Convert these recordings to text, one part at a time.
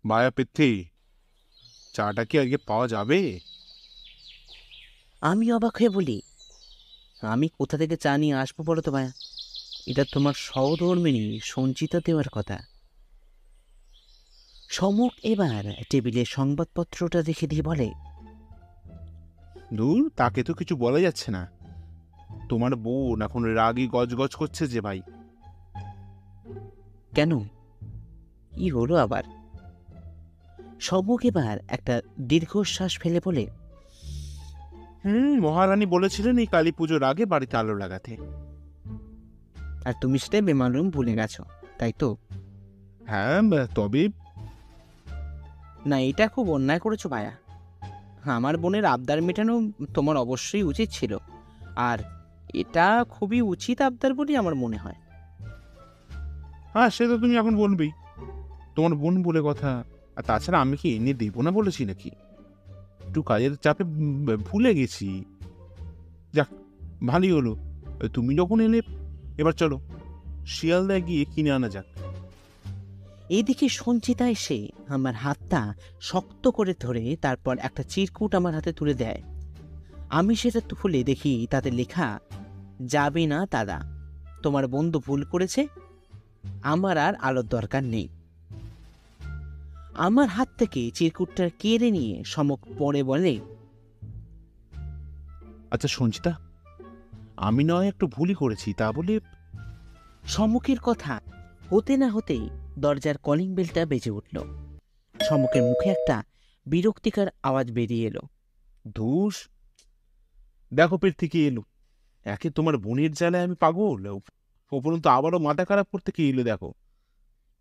মায়া পিথি, চাটা কি আজকে পাওয়া যাবে? আমি অবাক হয়ে বলি, আমি কোথা থেকে চা নিয়ে আসবো বলো তো মায়া? এটা তোমার সহধর্মিণী সঞ্চিতা দেওয়ার কথা। সমক এবার টেবিলে সংবাদপত্রটা রেখে দিয়ে বলে, দূর, তাকে তো কিছু বলা যাচ্ছে না। তোমার বোন এখন রাগী গজগজ করছে যে ভাই। কেন, কি হলো আবার? সমক এবার একটা দীর্ঘশ্বাস ফেলে বলে, মহারানী বলেছিলেন এই কালী পুজোর আগে বাড়িতে আলো লাগাতে। আর তুমি সেটাই বেমালুম ভুলে গেছো, তাই তো? হ্যাঁ, তবে না, এটা খুব অন্যায় করেছো মায়া। আমার বোনের আবদার মেটানো তোমার অবশ্যই উচিত ছিল, আর এটা খুবই উচিত আবদার বলেই আমার মনে হয়। হ্যাঁ, সে তো তুমি এখন বলবেই, তোমার বোন বলে কথা। আর তাছাড়া আমি কি এনে দেবো না বলেছি নাকি? একটু কাজের চাপে ভুলে গেছি। যাক, ভালোই হলো তুমি যখন এলে। এবার চলো শিয়ালদায় গিয়ে কিনে আনা যাক। এইদিকে সঞ্চিতা এসে আমার হাতটা শক্ত করে ধরে তারপর একটা চিরকুট আমার হাতে তুলে দেয়। আমি সেটা খুলে দেখি তাতে লেখা, যাবে না দাদা, তোমার বন্ধু ভুল করেছে, আমার আর আলোর দরকার নেই। আমার হাত থেকে চিরকুটটা কেড়ে নিয়ে সমক পড়ে বলে, আচ্ছা সঞ্চিতা, আমি নয় একটু ভুলই করেছি তা বলে। সমকের কথা হতে না হতেই দরজার কলিং বেলটা বেজে উঠল। সমকের মুখে একটা বিরক্তিকর আওয়াজ বেরিয়ে এলো, ধুস, দেখো পেট থেকে এলো। একে তোমার বোনের জ্বালায় আমি পাগল, উপরন্তু আবারও মাথা খারাপ করতে কি এলো দেখো।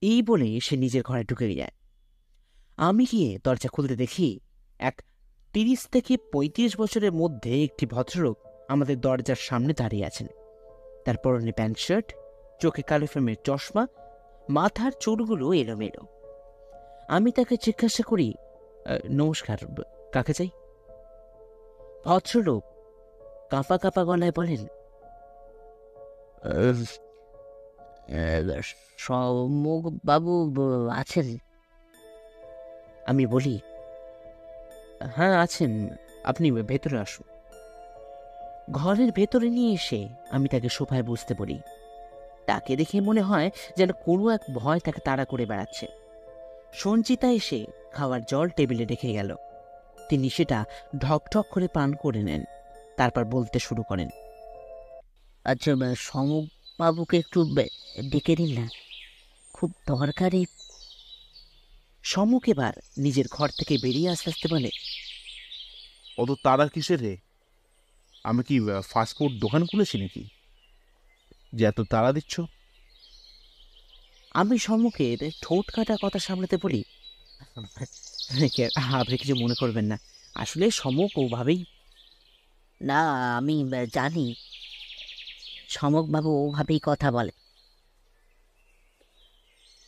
এই বলে সে নিজের ঘরে ঢুকে যায়। আমি গিয়ে দরজা খুলতে দেখি এক 30 থেকে 35 বছরের মধ্যে একটি ভদ্রলোক আমাদের দরজার সামনে দাঁড়িয়ে আছেন। তার পরনে প্যান্ট শার্ট, চোখে কালো ফ্রেমের চশমা, মাথার চুলগুলো এলোমেলো। আমি তাকে জিজ্ঞাসা করি, নমস্কার, কাকে চাই? ভদ্রলোক কাঁপা কাঁপা গলায় বলেন, সম্মুখ বাবু আছেন? আমি বলি, হ্যাঁ আছেন, আপনি ভেতরে আসুন। ঘরের ভেতরে নিয়ে এসে আমি তাকে সোফায় বসতে বলি। তাকে দেখে মনে হয় যেন কোনো এক ভয় তাকে তাড়া করে বেড়াচ্ছে। সঞ্চিতা এসে খাওয়ার জল টেবিলে রেখে গেল। তিনি সেটা ঢকঢক করে পান করে নেন, তারপর বলতে শুরু করেন, আচ্ছা সমক বাবুকে একটু ডেকে দিন না, খুব দরকারি। সমক এবার নিজের ঘর থেকে বেরিয়ে আস্তে আস্তে বলে, অত তাড়া কিসের রে? আমি কি ফাস্টফুড দোকান খুলেছি নাকি যে এত তাড়া দিচ্ছ? আমি সম্মুখের ঠোঁট কাটা কথা সামলাতে বলি, আপনি কিছু মনে করবেন না, আসলে সমক ওভাবেই। না, আমি জানি সমকবাবু ওভাবেই কথা বলে।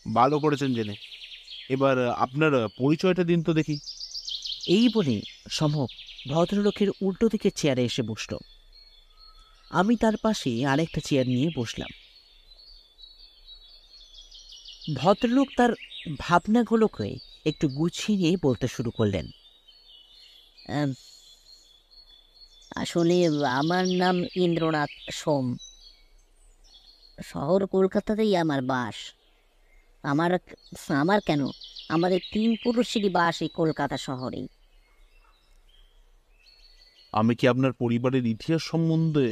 ভালো করেছেন জেনে। এবার আপনার পরিচয়টা দিন তো দেখি। এই বলে সমক ভদ্রলোকের উল্টো দিকে চেয়ারে এসে বসল। আমি তার পাশে আরেকটা চেয়ার নিয়ে বসলাম। ভদ্রলোক তার ভাবনাগুলোকে একটু গুছিয়ে নিয়ে বলতে শুরু করলেন, আসলে আমার নাম ইন্দ্রনাথ সোম, শহর কলকাতাতেই আমার বাস। আমার আমার কেন, আমাদের 3 পুরুষেরই বাস এই কলকাতা শহরেই। আমি কি আপনার পরিবারের ইতিহাস সম্বন্ধে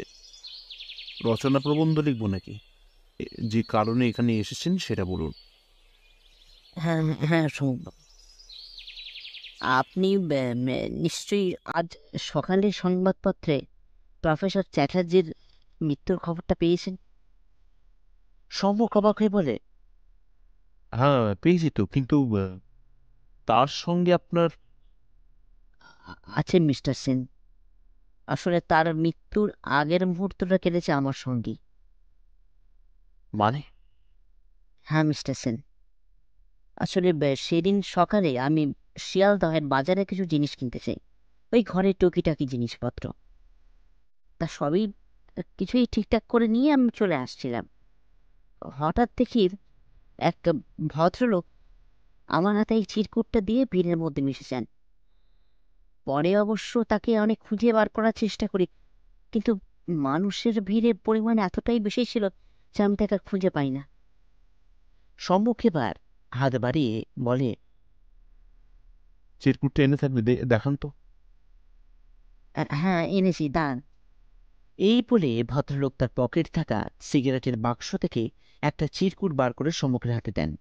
রচনা প্রবন্ধ লিখব নাকি? যে কারণে এখানে এসেছেন সেটা বলুন। হ্যাঁ হ্যাঁ, সম্ভব। আপনি নিশ্চয়ই আজ সকালে সংবাদপত্রে প্রফেসর চ্যাটার্জির মৃত্যুর খবরটা পেয়েছেন? সম্মুখ অবাক হয়ে বলে, হ্যাঁ পেয়েছি তো, কিন্তু তার সঙ্গে আপনার আছে মিস্টার সেন, আসলে তার মৃত্যুর আগের মুহূর্তটা কেটেছে আমার সঙ্গী। মানে? হ্যাঁ মিস্টার সেন, আসলে সেদিন সকালে আমি শিয়ালদহের বাজারে কিছু জিনিস কিনতে চাই। ওই ঘরের টুকিটাকি জিনিসপত্র। তা সবই কিছুই ঠিকঠাক করে নিয়ে আমি চলে আসছিলাম। হঠাৎ দেখি এক ভদ্রলোক আমার হাতে এই চিরকুটটা দিয়ে ভিড়ের মধ্যে মিশে যান। পরে অবশ্য তাকে অনেক খুঁজে বার করার চেষ্টা করি, কিন্তু মানুষের ভিড়ের পরিমাণ এতটাই বেশি ছিল যে আমি তাকে আর খুঁজে পাই না। সম্মুখ এবার হাত বাড়িয়ে বলে, চিরকুটটা এনে থাকবে, দেখান তো। হ্যাঁ, এনেছি, দাঁড়ান। এই বলে ভদ্রলোক তার পকেট থাকা সিগারেটের বাক্স থেকে একটা চিরকুট বার করে সম্মুখের হাতে দেন।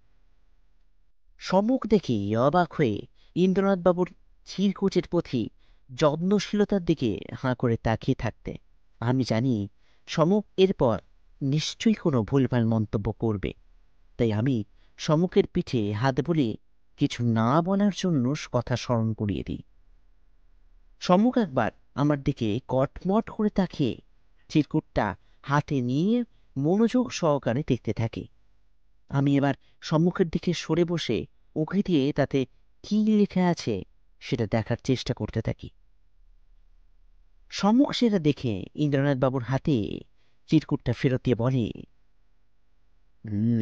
সম্মুখ দেখে অবাক হয়ে ইন্দ্রনাথবাবুর চিরকুটের প্রতি যত্নশীলতার দিকে হাঁ করে তাকিয়ে থাকতে আমি জানি সম্মুখ এরপর নিশ্চয়ই কোনো ভুলভাল মন্তব্য করবে। তাই আমি সম্মুখের পিঠে হাত বলে কিছু না বলার জন্য কথা স্মরণ করিয়ে দিই। সম্মুখ একবার আমার দিকে কটমট করে তাকিয়ে চিরকুটটা হাতে নিয়ে মনোযোগ সহকারে দেখতে থাকে। আমি এবার সম্মুখের দিকে সরে বসে উঁকি দিয়ে তাতে কি লেখা আছে সেটা দেখার চেষ্টা করতে থাকি। সম্মুখ সেটা দেখে ইন্দ্রনাথবাবুর হাতে চিরকুটটা ফেরত দিয়ে বলে,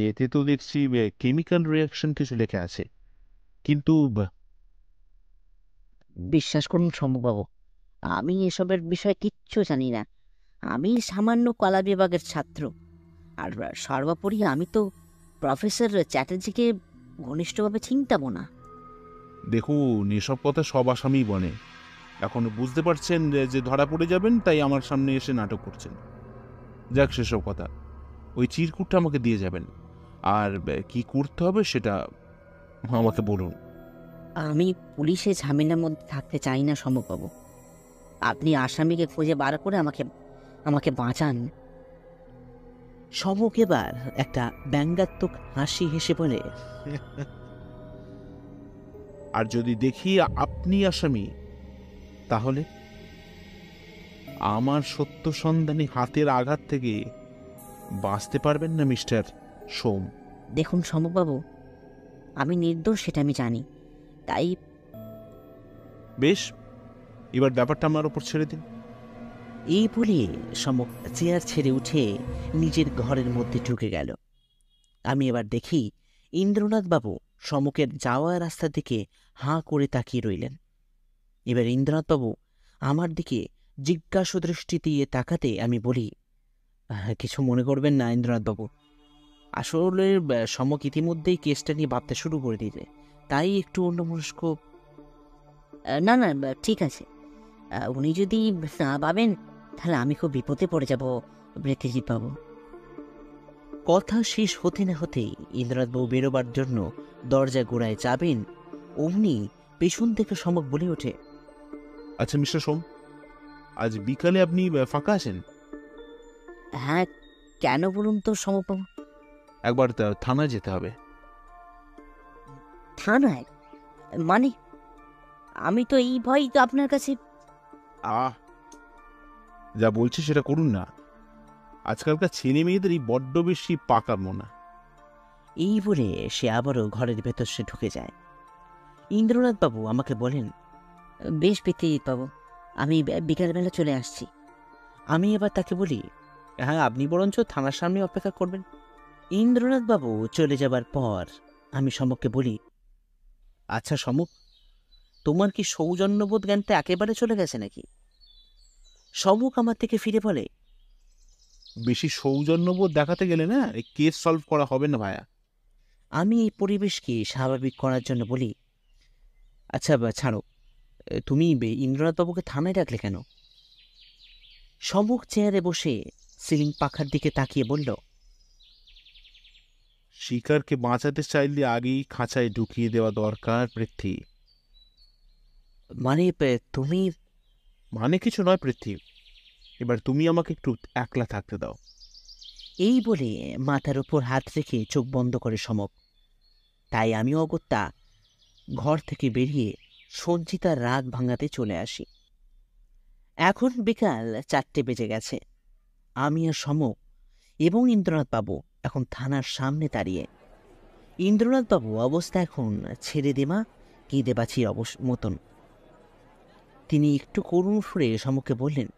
এতে তো দেখছি কেমিক্যাল রিয়াকশন কিছু লেখা আছে, কিন্তু বিশ্বাস করুন শম্ভুবাবু, আমি এসবের বিষয়ে কিচ্ছু জানি না। আমি সামান্য কলা বিভাগের ছাত্র, আর সর্বোপরি আমি তো প্রফেসর চ্যাটার্জিকে ঘনিষ্ঠভাবে চিনতামও না। দেখুন, এসব কথা সব আসামিই বলে। এখন বুঝতে পারছেন যে ধরা পড়ে যাবেন, তাই আমার সামনে এসে নাটক করছেন। যাক, সেসব কথা। ওই চিরকুটটা আমাকে দিয়ে যাবেন, আর কি করতে হবে সেটা আমাকে বলুন। আমি পুলিশে ঝামেলার মধ্যে থাকতে চাই না শম্ভুবাবু। আপনি আসামিকে খুঁজে বার করে আমাকে আমাকে বাঁচান। সম্মুখ এবার একটা ব্যঙ্গাত্মক হাসি হেসে বলে, আর যদি দেখি আপনি আসামি, তাহলে আমার সত্য সন্ধানী হাতের আঘাত থেকে বাঁচতে পারবেন না মিস্টার সোম। দেখুন শম্ভুবাবু, আমি নির্দোষ সেটা আমি জানি, তাই বেশ, এবার ব্যাপারটা আমার ওপর ছেড়ে দিন। এই বলে সম্মুখ চেয়ার ছেড়ে উঠে নিজের ঘরের মধ্যে ঢুকে গেল। আমি এবার দেখি ইন্দ্রনাথবাবু সম্মুখের যাওয়া রাস্তার দিকে হাঁ করে তাকিয়ে রইলেন। এবার ইন্দ্রনাথবাবু আমার দিকে জিজ্ঞাসু দৃষ্টি দিয়ে তাকাতে আমি বলি, কিছু মনে করবেন না ইন্দ্রনাথবাবু, আসলে সম্মুখ ইতিমধ্যেই কেসটা নিয়ে ভাবতে শুরু করে দিলে, তাই একটু অন্যমনস্ক। না না, ঠিক আছে। উনি যদি না পাবেন তাহলে আমি খুব বিপদে পড়ে যাব বৃত্তিজিৎ বাবু। কথা শেষ হতে না হতেই ইন্দ্রনাথবাবু বেরোবার জন্য দরজা গোড়ায় যাবেন, অমনি পেছন থেকে সম্মুখ বলে ওঠে, আচ্ছা মিস্টার সোম, আজ বিকালে আপনি ফাঁকা আছেন? হ্যাঁ, কেন বলুন তো শম্ভুবাবু? একবার থানায় যেতে হবে। থানায়? মানে আমি তো এই ভয়ই তো আপনার কাছে। যা বলছি সেটা করুন না। আজকালকার ছেলে মেয়েদেরই বড্ড বেশি পাকা মোনা। এই বলে সে আবারও ঘরের ভেতর সে ঢুকে যায়। ইন্দ্রনাথবাবু আমাকে বলেন, বেশ বৃত্তিজিৎ বাবু, আমি বিকালবেলা চলে আসছি। আমি এবার তাকে বলি, হ্যাঁ আপনি বরঞ্চ থানার সামনে অপেক্ষা করবেন। ইন্দ্রনাথবাবু চলে যাবার পর আমি সম্মুখকে বলি, আচ্ছা সম্মুখ, তোমার কি সৌজন্যবোধ জ্ঞানটা একেবারে চলে গেছে নাকি? সম্মুখ আমার থেকে ফিরে বলে, বেশি সৌজন্যবোধ দেখাতে গেলে না এই কেস সলভ করা হবে না ভায়া। আমি এই পরিবেশকে স্বাভাবিক করার জন্য বলি, আচ্ছা ছাড়ো, তুমি ইন্দ্রনাথবাবুকে থানায় রাখলে কেন? সম্মুখ চেয়ারে বসে সিলিং পাখার দিকে তাকিয়ে বলল, শিকারকে বাঁচাতে চাইলে আগেই খাঁচায় ঢুকিয়ে দেওয়া দরকার পৃথ্বী। মানে তুমি? মানে কিছু নয় পৃথ্বী, এবার তুমি আমাকে একটু একলা থাকতে দাও। এই বলে মাথার উপর হাত রেখে চোখ বন্ধ করে সমক। তাই আমি অগত্যা ঘর থেকে বেরিয়ে সঞ্চিতার রাগ ভাঙাতে চলে আসি। এখন বিকাল 4টে বেজে গেছে। আমি আর সমক এবং ইন্দ্রনাথবাবু এখন থানার সামনে দাঁড়িয়ে। ইন্দ্রনাথবাবু অবস্থা এখন ছেড়ে দেমা কেঁদে বাঁচির মতন। তিনি একটু করুণ সুরে সমককে বললেন,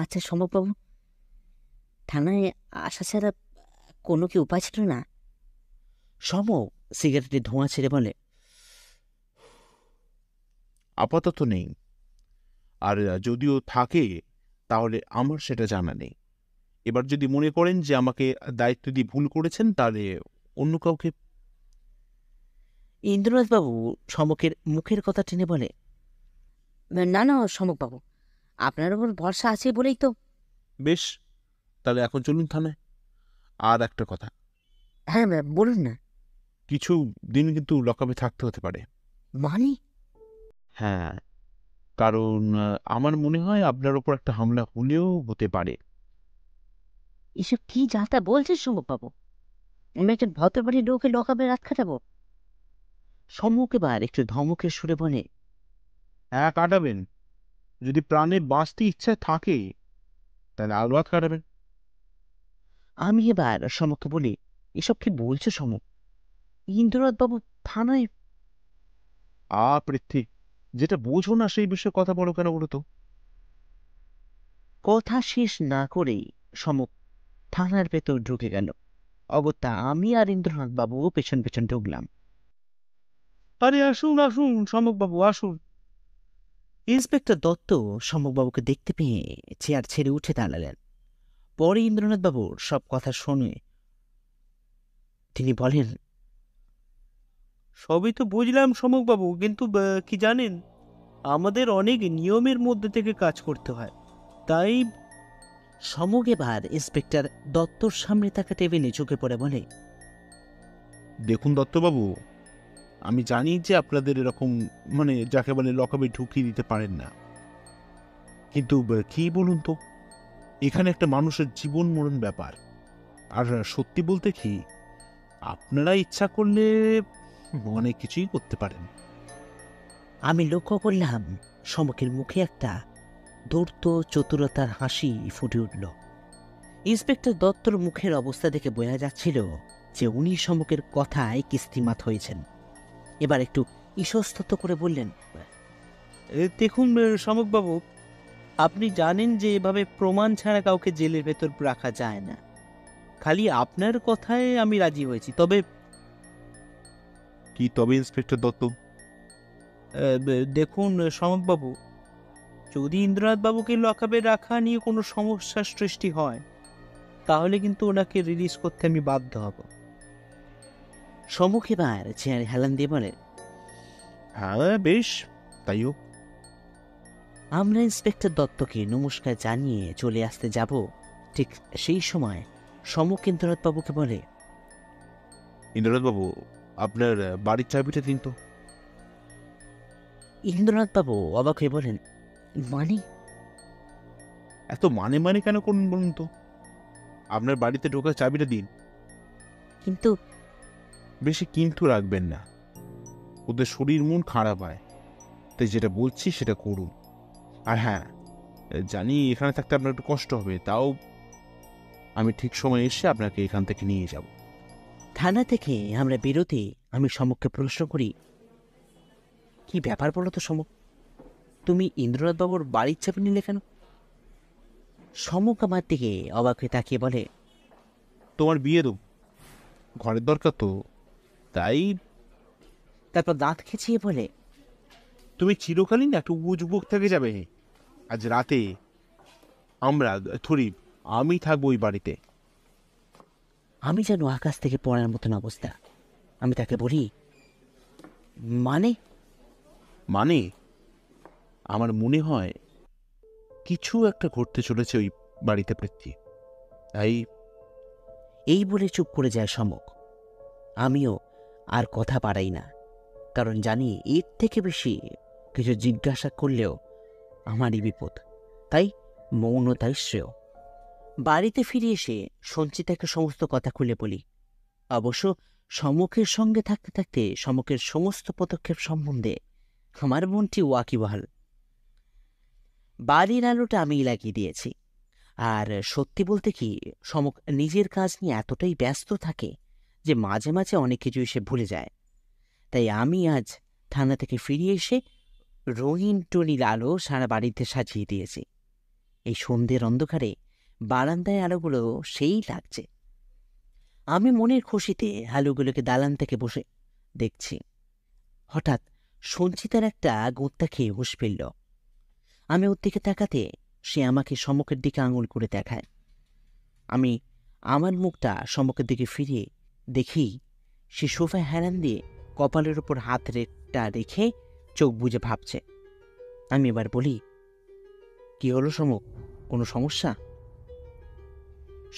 আচ্ছা সমকবাবু, থানায় আসা ছাড়া কোনো কি উপায় ছিল না? সমক সিগারেটে ধোঁয়া ছেড়ে বলে, আপাতত নেই। আর যদিও থাকে তাহলে আমার সেটা জানা নেই। এবার যদি মনে করেন যে আমাকে দায়িত্ব দিয়ে ভুল করেছেন, তাহলে অন্য কাউকে। ইন্দ্রনাথবাবু সমকের মুখের কথা টেনে বলে, না না সমকবাবু, আপনার উপর ভরসা আছে বলেই তো। বেশ, তাহলে এখন চলুন থানায়। আর একটা কথা, হ্যাঁ বলুন না। কিছু দিন কিন্তু লকআপে থাকতে হতে পারে। মানে? হ্যাঁ, কারণ আমার মনে হয় আপনার ওপর একটা হামলা হলেও হতে পারে। এসব কি যাতা বলছেন সমকবাবু? আমি একটা ভদ্রবাড়ির লোকে লকাবে রাত কাটাবো? সমক এবার একটু ধমকের সুরে বলে, হ্যাঁ, কাটাবেন। যদি প্রাণে বাঁচতে ইচ্ছা থাকে তাহলে আলবাত কাটাবেন। আমি এবার সমককে বলি, এসব কি বলছো সমক? ইন্দ্রনাথবাবু থানায়? পৃথ্বী, যেটা বোঝো না সেই বিষয়ে কথা বলো কেন বলো তো? কথা শেষ না করেই সমক থানার ভেতর ঢুকে গেল। অগত্যা আমি আর ইন্দ্রনাথবাবু পেছন পেছন ঢুকলাম। আরে আসুন আসুন সমকবাবু, আসুন। ইন্সপেক্টর দত্ত সমকবাবুকে দেখতে পেয়ে চেয়ার ছেড়ে উঠে দাঁড়ালেন। পরে ইন্দ্রনাথবাবুর সব কথা শুনে তিনি বলেন, সবই তো বুঝলাম সমকবাবু, কিন্তু কি জানেন, আমাদের অনেক নিয়মের মধ্যে থেকে কাজ করতে হয়, তাই। সমক এবার ইন্সপেক্টর দত্তর সামনে থাকা টেবিলে চোখে পড়ে বলে, দেখুন দত্তবাবু, আমি জানি যে আপনাদের এরকম মানে যাকে বলে লকআপে ঢুকিয়ে দিতে পারেন না, কিন্তু কি বলুন তো, এখানে একটা মানুষের জীবন মরণ ব্যাপার। আর সত্যি বলতে কি, আপনারা ইচ্ছা করলে অনেক কিছুই করতে পারেন। আমি লক্ষ্য করলাম সমকের মুখে একটা ধূর্ত চতুরতার হাসি ফুটে উঠল। ইন্সপেক্টর দত্তর মুখের অবস্থা দেখে বোঝা যাচ্ছিল যে উনি সমকের কথায় কিস্তিমাত হয়েছেন। এবার একটু ইতস্তত করে বললেন, দেখুন সমকবাবু, আপনি জানেন যে এভাবে প্রমাণ ছাড়া কাউকে জেলের ভেতর রাখা যায় না। খালি আপনার কথায় আমি রাজি হয়েছি, তবে কি তবে ইন্সপেক্টর দত্ত? দেখুন সমকবাবু, যদি ইন্দ্রনাথবাবুকে লকআপে রাখা নিয়ে কোনো সমস্যার সৃষ্টি হয়, তাহলে কিন্তু ওনাকে রিলিজ করতে আমি বাধ্য হব। সমক এবার চেয়ারে হেলান দিয়ে বলে, হ্যাঁ বেশ, তাই হোক। আমরা ইন্সপেক্টর দত্তকে নমস্কার জানিয়ে চলে আসতে যাব, ঠিক সেই সময় সমক ইন্দ্রনাথবাবুকে বলে, ইন্দ্রনাথবাবু, আপনার বাড়ির চাবিটা দিন তো। ইন্দ্রনাথবাবু অবাক হয়ে বলেন, মানে? এত মানে মানে কেন করুন বলুন তো? আপনার বাড়িতে ঢোকার চাবিটা দিন। কিন্তু বেশি কিন্তু রাখবেন না, ওদের শরীর মন খারাপ হয়, তাই যেটা বলছি সেটা করুন। আর হ্যাঁ, জানি এখানে থাকতে আপনার একটু কষ্ট হবে, তাও আমি ঠিক সময় এসে আপনাকে এখান থেকে নিয়ে যাব। থানা থেকে আমরা বেরোতে আমি সমককে প্রশ্ন করি, কি ব্যাপার বলো তো সমক, তুমি ইন্দ্রনাথবাবুর বাড়ির চাবি নিলে কেন? সমক আমার দিকে অবাক হয়ে তাকিয়ে বলে, তোমার বিয়ে দেব, ঘরের দরকার তো, তাই। তারপর দাঁত খেঁচিয়ে বলে, তুমি চিরকালীন একটা উপযুবক থেকে যাবে। আজ রাতে আমরা আমি থাকবো ওই বাড়িতে। আমি যেন আকাশ থেকে পড়ার মতন অবস্থা। আমি তাকে বলি, মানে? মানে আমার মনে হয় কিছু একটা ঘটতে চলেছে ওই বাড়িতে পৃথ্বী, তাই। এই বলে চুপ করে যায় সমক। আমিও আর কথা বাড়াই না, কারণ জানি এর থেকে বেশি কিছু জিজ্ঞাসা করলেও আমারই বিপদ, তাই মৌনতাই শ্রেয়। বাড়িতে ফিরে এসে সঞ্চিতাকে সমস্ত কথা খুলে বলি। অবশ্য সমকের সঙ্গে থাকতে থাকতে সমকের সমস্ত পদক্ষেপ সম্বন্ধে আমার মনটি ওয়াকিবহাল। বাড়ির আলোটা আমিই লাগিয়ে দিয়েছি। আর সত্যি বলতে কি, সমক নিজের কাজ নিয়ে এতটাই ব্যস্ত থাকে যে মাঝে মাঝে অনেক কিছু সে ভুলে যায়। তাই আমি আজ থানা থেকে ফিরে এসে রঙিন টুনির আলো সারা বাড়িতে সাজিয়ে দিয়েছে। এই সন্ধ্যের অন্ধকারে বারান্দায় আলোগুলো সেই লাগছে। আমি মনের খুশিতে আলোগুলোকে দালান থেকে বসে দেখছি। হঠাৎ সঞ্চিতার একটা গোঁত্তা খেয়ে হুঁশ ফিরল। আমি ওর দিকে তাকাতে সে আমাকে সম্মুখের দিকে আঙুল করে দেখায়। আমি আমার মুখটা সম্মুখের দিকে ফিরিয়ে দেখি সে সোফায় হেলান দিয়ে কপালের ওপর হাতটা রেখে চোখ বুজে ভাবছে। আমি এবার বলি, কি হলো সম্মুখ, কোনো সমস্যা?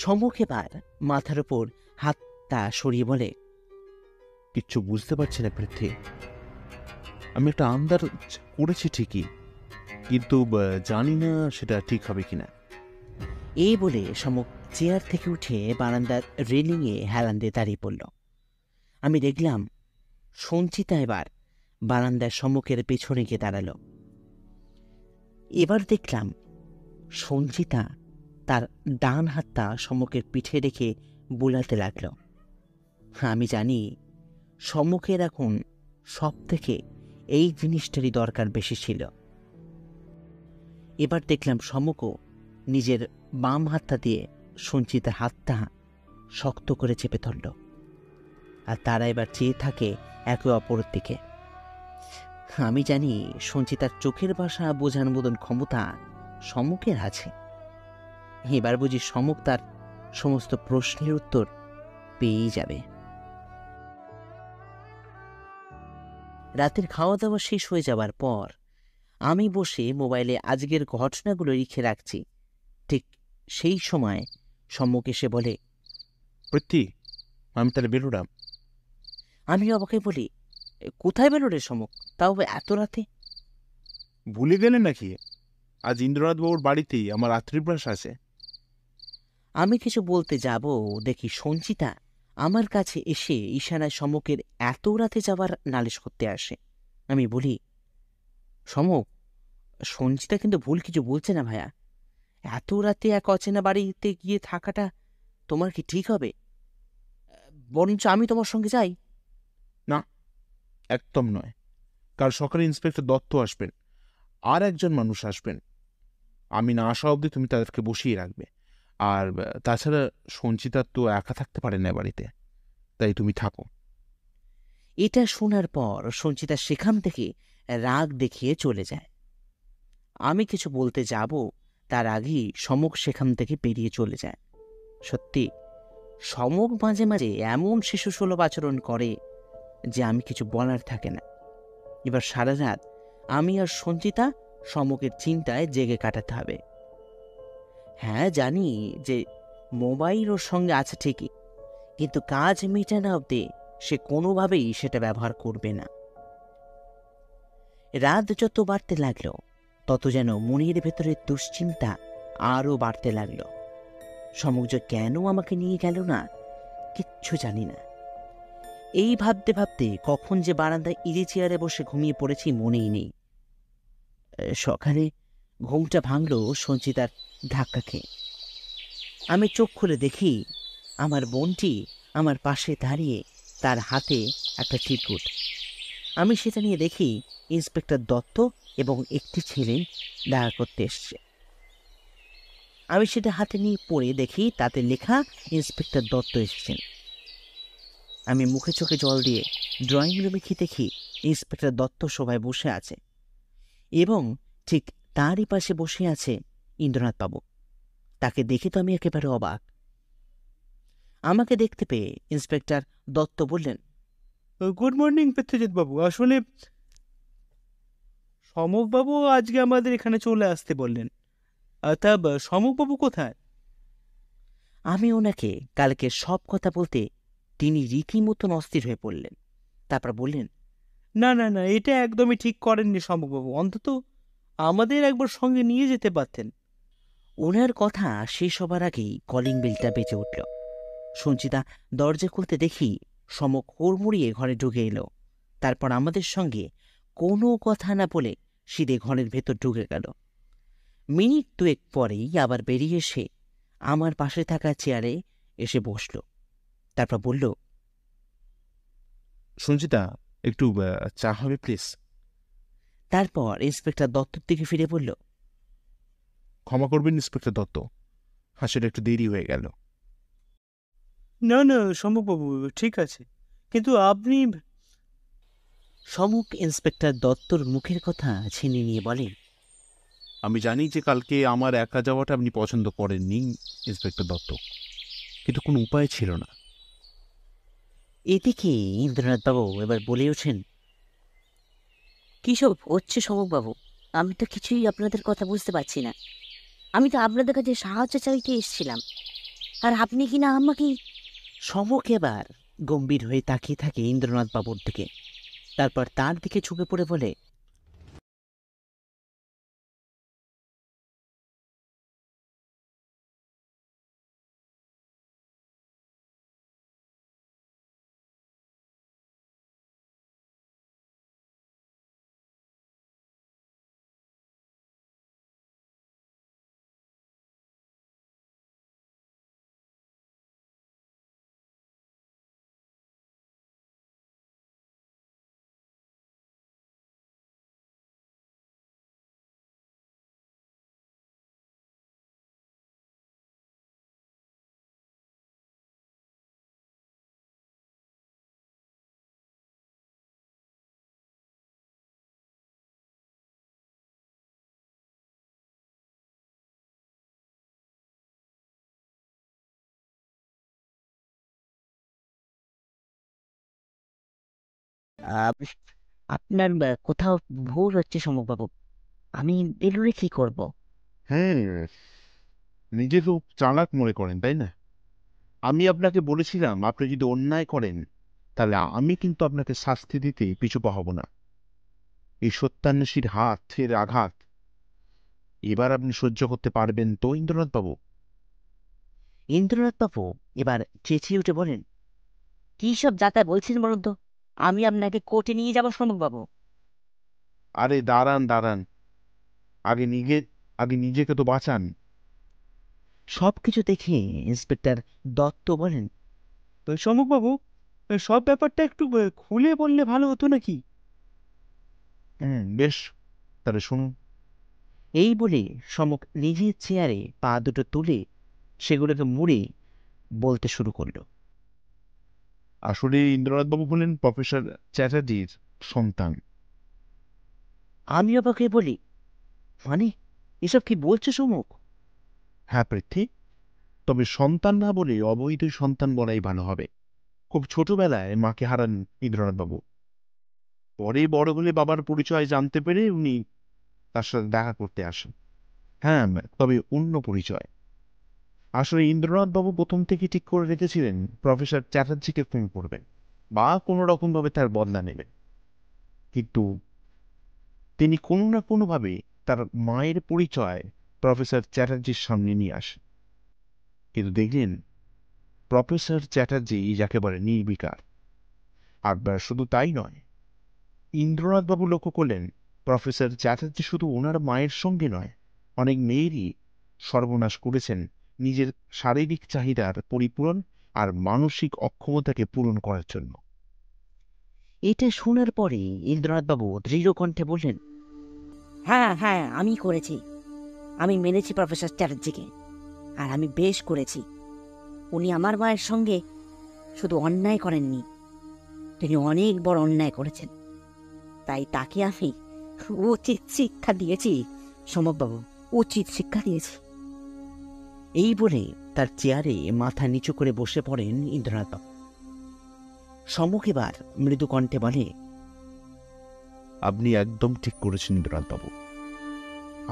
সম্মুখ এবার মাথার ওপর হাতটা সরিয়ে বলে, কিচ্ছু বুঝতে পারছি না পৃথ্বী। আমি একটা আন্দাজ করেছি ঠিকই, কিন্তু জানি না সেটা ঠিক হবে কিনা। এই বলে সম্মুখ চেয়ার থেকে উঠে বারান্দার রেলিংয়ে হেলান দিয়ে দাঁড়িয়ে পড়ল। আমি দেখলাম সঞ্চিতা এবার বারান্দার সম্মুখের পেছনে গিয়ে দাঁড়ালো। এবার দেখলাম সঞ্চিতা তার ডান হাতটা সম্মুখের পিঠে রেখে বুলাতে লাগল। আমি জানি সম্মুখের এখন সব থেকে এই জিনিসটারই দরকার বেশি ছিল। এবার দেখলাম সম্মুখও নিজের বাম হাতটা দিয়ে সঞ্চিতার হাতটা শক্ত করে চেপে ধরল, আর তারা এবার চেয়ে থাকে একে অপরের দিকে। আমি জানি সঞ্চিতার চোখের ভাষা বোঝার মতন ক্ষমতা সম্মুখের আছে। এবার বুঝি সম্মুখ তার সমস্ত প্রশ্নের উত্তর পেয়েই যাবে। রাতের খাওয়া দাওয়া শেষ হয়ে যাবার পর আমি বসে মোবাইলে আজকের ঘটনাগুলো লিখে রাখছি। ঠিক সেই সময় সম্মুখ এসে বলে, পৃথ্বী, আমি তাহলে বেরোলাম। আমি অবাকে বলি, কোথায় বেরো রে সম্মুখ, তাও এত রাতে? ভুলে গেলেন নাকি? আজ ইন্দ্রনাথ বাবুর বাড়িতেই আমার রাত্রিপ্রাস আছে। আমি কিছু বলতে যাব, দেখি সঞ্চিতা আমার কাছে এসে ইশারায় সম্মুখের এত রাতে যাবার নালিশ করতে আসে। আমি বলি, সম্মুখ, সঞ্চিতা কিন্তু ভুল কিছু বলছে না ভাইয়া। এত রাতে এক অচেনা বাড়িতে গিয়ে থাকাটা তোমার কি ঠিক হবে? বরঞ্চ আমি তোমার সঙ্গে যাই। না, একদম নয়। কাল সকালে ইন্সপেক্টর দত্ত আসবেন, আর একজন মানুষ আসবেন। আমি না আসা অবধি তুমি তাদেরকে বসিয়ে রাখবে। আর তাছাড়া সঞ্চিতা তো একা থাকতে পারে না বাড়িতে, তাই তুমি থাকো। এটা শোনার পর সঞ্চিতা সেখান থেকে রাগ দেখিয়ে চলে যায়। আমি কিছু বলতে যাব তার আগেই সমক সেখান থেকে বেরিয়ে চলে যায়। সত্যি সমক মাঝে মাঝে এমন শিশুসুলভ আচরণ করে যে আমি কিছু বলার থাকে না। এবার সারা রাত আমি আর সঞ্চিতা সমকের চিন্তায় জেগে কাটাতে হবে। হ্যাঁ, জানি যে মোবাইল ওর সঙ্গে আছে ঠিকই, কিন্তু কাজ মিটে না অবধি সে কোনোভাবেই সেটা ব্যবহার করবে না। রাত যত বাড়তে লাগলো তত যেন মনের ভেতরে দুশ্চিন্তা আরও বাড়তে লাগলো। সমুদ্র কেন আমাকে নিয়ে গেল না কিচ্ছু জানি না। এই ভাবতে ভাবতে কখন যে বারান্দায় ইজি চেয়ারে বসে ঘুমিয়ে পড়েছি মনেই নেই। সকালে ঘুমটা ভাঙল সঞ্চিতার ধাক্কা খেয়ে। আমি চোখ খুলে দেখি আমার বোনটি আমার পাশে দাঁড়িয়ে, তার হাতে একটা চিরকুট। আমি সেটা নিয়ে দেখি ইন্সপেক্টর দত্ত এবং একটি ছেলে দেখা করতে এসছে। আমি সেটা হাতে নিয়ে পড়ে দেখি তাতে লেখা ইন্সপেক্টর দত্ত এসেছেন। আমি মুখে চোখে জল দিয়ে ড্রয়িং রুমে কি দেখি ইন্সপেক্টর দত্ত সবাই বসে আছে, এবং ঠিক তারই পাশে বসে আছে ইন্দ্রনাথ বাবু। তাকে দেখে তো আমি একেবারে অবাক। আমাকে দেখতে পেয়ে ইন্সপেক্টর দত্ত বললেন, গুড মর্নিং পৃথ্বীজিৎ বাবু। আসলে সমকবাবু আজকে আমাদের এখানে চলে আসতে বললেন। তা সমকবাবু কোথায়? আমি ওনাকে কালকে সব কথা বলতে তিনি রীতিমতন অস্থির হয়ে পড়লেন। তারপর বললেন, না না না, এটা একদমই ঠিক করেননি সমকবাবু। অন্তত আমাদের একবার সঙ্গে নিয়ে যেতে পারতেন। ওনার কথা শেষ হবার আগেই কলিং বেলটা বেজে উঠল। সঞ্চিতা দরজা খুলতে দেখি সমক হুড়মুড়িয়ে ঘরে ঢুকে এলো। তারপর আমাদের সঙ্গে কোনো কথা না বলে সিধে ঘরের ভেতর ঢুকে গেল। মিনিট দুয়েক পরেই আবার বেরিয়ে এসে আমার পাশে থাকা চেয়ারে এসে বসল। তারপর বলল, সঞ্চিতা, একটু চা হবে প্লিজ? তারপর ইন্সপেক্টর দত্তর দিকে ফিরে বলল, ক্ষমা করবেন ইন্সপেক্টর দত্ত, সেটা একটু দেরি হয়ে গেল। না না শম্ভুবাবু, ঠিক আছে, কিন্তু আপনি... সমুখ ইন্সপেক্টর দত্তর মুখের কথা ছিনিয়ে নিয়ে বলেন, আমি জানি যে কালকে আমার একা যাওয়াটা আপনি পছন্দ করেননি ইন্সপেক্টর দত্ত, কিন্তু কোনো উপায় ছিল না। এদিকে ইন্দ্রনাথবাবু এবার বলে ওঠেন, কী সব হচ্ছে সমকবাবু? আমি তো কিছুই আপনাদের কথা বুঝতে পারছি না। আমি তো আপনাদের কাছে সাহায্য চাইতে এসেছিলাম, আর আপনি কি না আমাকে... সমুখ এবার গম্ভীর হয়ে তাকিয়ে থাকে ইন্দ্রনাথবাবুর দিকে, তারপর তার দিকে ঝুঁকে পড়ে বলে, আপনার কোথাও ভুল হচ্ছে সমকবাবু। আমি বেলুড়ে কি করব? হ্যাঁ, নিজে খুব চালাক মনে করেন তাই না? আমি আপনাকে বলেছিলাম আপনি যদি অন্যায় করেন তাহলে আমি কিন্তু আপনাকে শাস্তি দিতে পিছু পা হব না। এই সত্যান্বেষীর হাতের আঘাত এবার আপনি সহ্য করতে পারবেন তো ইন্দ্রনাথ বাবু? ইন্দ্রনাথবাবু এবার চেঁচিয়ে উঠে বলেন, কী সব যাতা বলছেন বলুন তো? আমি আপনাকে কোর্টে নিয়ে যাব সমকবাবু? আরে দাঁড়ান দাঁড়ান, আগে নিজে আগে নিজেকে তো বাঁচান। সবকিছু দেখে ইন্সপেক্টর দত্ত বলেন, শম্ভুবাবু, সব ব্যাপারটা একটু খুলে বললে ভালো হতো নাকি? বেশ, তাহলে শুনুন। এই বলে সমুখ নিজের চেয়ারে পা দুটো তুলে সেগুলোকে মুড়ে বলতে শুরু করলো, আসলে ইন্দ্রনাথ বাবু হলেন প্রফেসর চ্যাটার্জির সন্তান। আমি অবাক হয়ে বলি, মানে এসব কি বলছো সমুখ? হ্যাঁ পৃথ্বী, তবে সন্তান না বলে অবৈধ সন্তান বলাই ভালো হবে। খুব ছোটবেলায় মাকে হারান ইন্দ্রনাথ বাবু। পরে বড় হলে বাবার পরিচয় জানতে পেরে উনি তার সাথে দেখা করতে আসেন। হ্যাঁ, তবে অন্য পরিচয়। আসলে ইন্দ্রনাথ বাবু প্রথম থেকে ঠিক করে রেখেছিলেন প্রফেসর চ্যাটার্জিকে খুন করবেন বা কোনো রকম ভাবে তার বদলা নেবেন, কিন্তু তিনি কোনো না কোনোভাবে তার মায়ের পরিচয় প্রফেসর চ্যাটার্জির সামনে নিয়ে আসেন। কিন্তু দেখলেন প্রফেসর চ্যাটার্জি যাকে বলে নির্বিকার। আর শুধু তাই নয়, ইন্দ্রনাথবাবু লক্ষ্য করলেন প্রফেসর চ্যাটার্জি শুধু ওনার মায়ের সঙ্গে নয়, অনেক মেয়েরই সর্বনাশ করেছেন নিজের শারীরিক চাহিদার পরিপূরণ আর মানসিক অক্ষমতাকে পূরণ করার জন্য। এটা শোনার পরে ইন্দ্রনাথবাবু দৃঢ় কণ্ঠে বললেন, হ্যাঁ হ্যাঁ, আমি করেছি। আমি মেনেছি প্রফেসর চ্যাটার্জিকে, আর আমি বেশ করেছি। উনি আমার মায়ের সঙ্গে শুধু অন্যায় করেননি, তিনি অনেক বড় অন্যায় করেছেন। তাই তাকে আমি উচিত শিক্ষা দিয়েছি সমকবাবু, উচিত শিক্ষা দিয়েছি। এই বলে তার চেয়ারে মাথা নিচু করে বসে পড়েন ইন্দ্রনাথবাবু। সমুখ এবার মৃদু কণ্ঠে বলে, আপনি একদম ঠিক করেছেন ইন্দ্রনাথবাবু।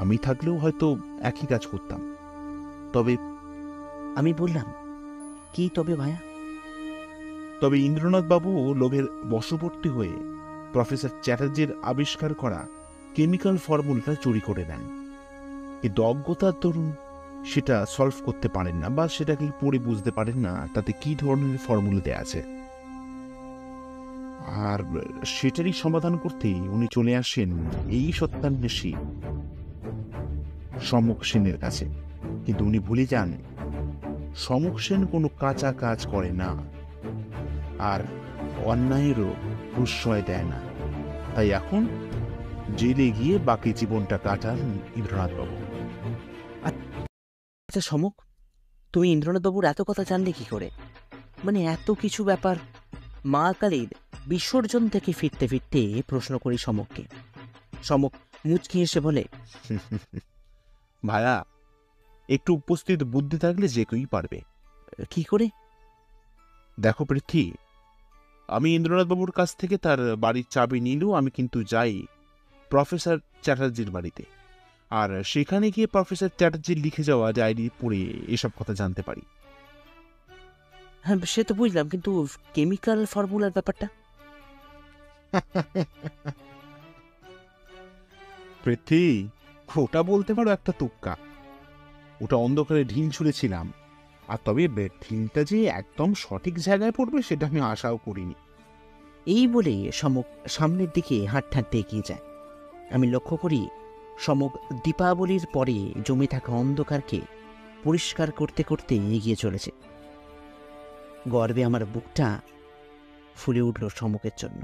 আমি থাকলেও হয়তো একই কাজ করতাম। তবে আমি বললাম, কি তবে ভায়া? তবে ইন্দ্রনাথবাবু লোভের বশবর্তী হয়ে প্রফেসর চ্যাটার্জির আবিষ্কার করা কেমিক্যাল ফর্মুলাটা চুরি করে নেন। কিন্তু অজ্ঞতার দরুন সেটা সলভ করতে পারেন না বা সেটাকে পড়ে বুঝতে পারেন না তাতে কি ধরনের ফর্মুলা দেয়া আছে। আর সেটারই সমাধান করতে উনি চলে আসেন এই সত্যান্বেষী সমুখ সেনের কাছে। কিন্তু উনি ভুলে যান সমুখ সেন কোনো কাঁচা কাজ করে না, আর অন্যায়েরও প্রশ্রয় দেয় না। তাই এখন জেলে গিয়ে বাকি জীবনটা কাটান ইন্দ্রনাথ বাবু। আচ্ছা সমক, তুমি ইন্দ্রনাথবাবুর এত কথা জানলে কি করে? মানে এত কিছু ব্যাপার। মা কালীর বিসর্জন থেকে ফিরতে ফিরতে প্রশ্ন করি সমককে। সমক মুচকি এসে বলে, ভায়া, একটু উপস্থিত বুদ্ধি থাকলে যে কেউই পারবে। কি করে? দেখো পৃথ্বী, আমি ইন্দ্রনাথ বাবুর কাছ থেকে তার বাড়ির চাবি নিলেও আমি কিন্তু যাই প্রফেসর চ্যাটার্জির বাড়িতে, আর সেখানে গিয়ে প্রফেসর চ্যাটার্জির লিখে যাওয়া ডায়েরি পড়ে এসব কথা জানতে পারি। হ্যাঁ সে তো বুঝলাম, কিন্তু কেমিক্যাল ফর্মুলার ব্যাপারটা? পৃথ্বী, ওটা বলতে পারো একটা তুক্কা। ওটা অন্ধকারে ঢিল ছুঁড়েছিলাম, আর তবে ঢিলটা যে একদম সঠিক জায়গায় পড়বে সেটা আমি আশাও করিনি। এই বলে সমক সামনের দিকে হাঁটতে হাঁটতে এগিয়ে যায়। আমি লক্ষ্য করি সমক দীপাবলির পরে জমে থাকা অন্ধকারকে পরিষ্কার করতে করতে এগিয়ে চলেছে। গর্বে আমার বুকটা ফুলে উঠল সমকের জন্য।